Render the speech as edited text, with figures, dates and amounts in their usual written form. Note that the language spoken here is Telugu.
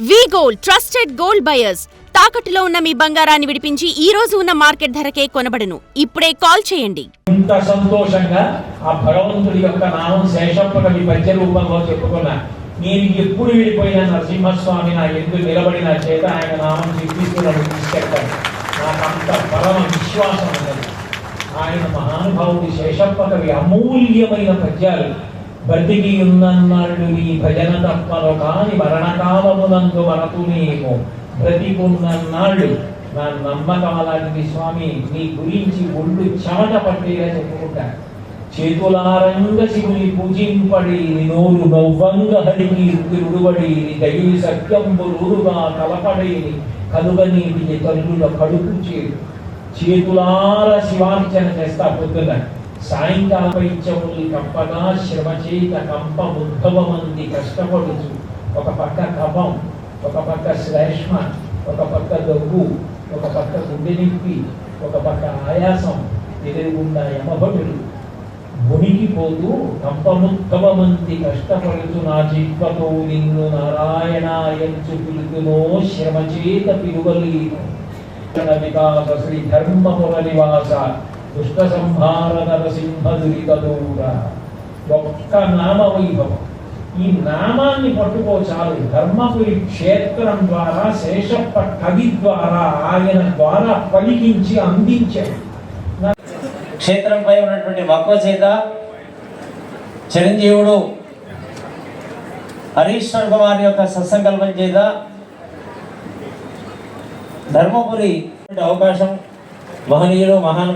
వి గోల్డ్ ట్రస్టెడ్ గోల్డ్ బయర్స్ తాకట్టులో ఉన్న మీ బంగారాన్ని విడిపించి ఈ రోజు ఉన్న మార్కెట్ ధరకే కొనబడును. ఇప్పుడే కాల్ చేయండి. ఇంత సంతోషంగా ఆ భగవంతుడి యొక్క నామం శేషప్పకవి పద్య రూపంలో చెప్పుకున్నా. నేను ఎప్పుడు వెళ్ళిపోయినా నరసింహస్వామి నా ఎందుకు నిలబడిన చేత ఆయన నామం చెప్పిస్తున్నాడు తీసుకెళ్తాను. నాకు అంత పరమ విశ్వాసం ఉన్నది. ఆయన మహానుభావుడి శేషప్పకవి అమూల్యమైన పద్యాలు. బతికి ఉన్నన్నాళ్ళు నీ భజన తప్పను కాని మరణకాలమునందు మనకు నీకు బ్రతికున్నన్నాళ్ళు నా నమ్మకం అలాంటిది స్వామి. నీ గురించి ఒళ్ళు చెమట పట్టేలా చెప్పుకుంటా. చేతులారంగ శివుని పూజింపడి నోరు నవ్వంగ హరికి రుడుబడి దైవి సత్యంబు రూరుగా కలపడి కలుగ నీటికి తల్లుల కడుపు చేతులార శివార్చన చేస్తా పొద్దున. సాయంకాల ఇచ్చములు కంపగా శ్రమ చేత కంప ఉద్భవమంది కష్టపడుచు. ఒక పక్క కపం, ఒక పక్క శ్లేష్మ, ఒక పక్క దగ్గు, ఒక పక్క గుండె నొప్పి, ఒక పక్క ఆయాసం. ఎదురుగుండా యమభటుడు మునిగిపోతూ కంపముద్భవమంది కష్టపడుచు నా జిహ్వతో నిన్ను నారాయణాయంచు పిలుతునో శ్రమ చేత పిలువలీను వికాస శ్రీ ధర్మపుర నివాస దుష్ట సంహార నరసింహ దురితదూర. ఒక్క నామ వైభవం. ఈ నామాన్ని పట్టుకో చాలు. ధర్మపురి క్షేత్రం ద్వారా శేషప్ప కవి ద్వారా ఆయన ద్వారా పలికించి అందించాడు. క్షేత్రంపై ఉన్నటువంటి మక్కువ చేత చిరంజీవుడు హరీశ్వర్ కుమార్ యొక్క సత్సంకల్పం చేత ధర్మపురి అవకాశం మహనీయుడు మహాన్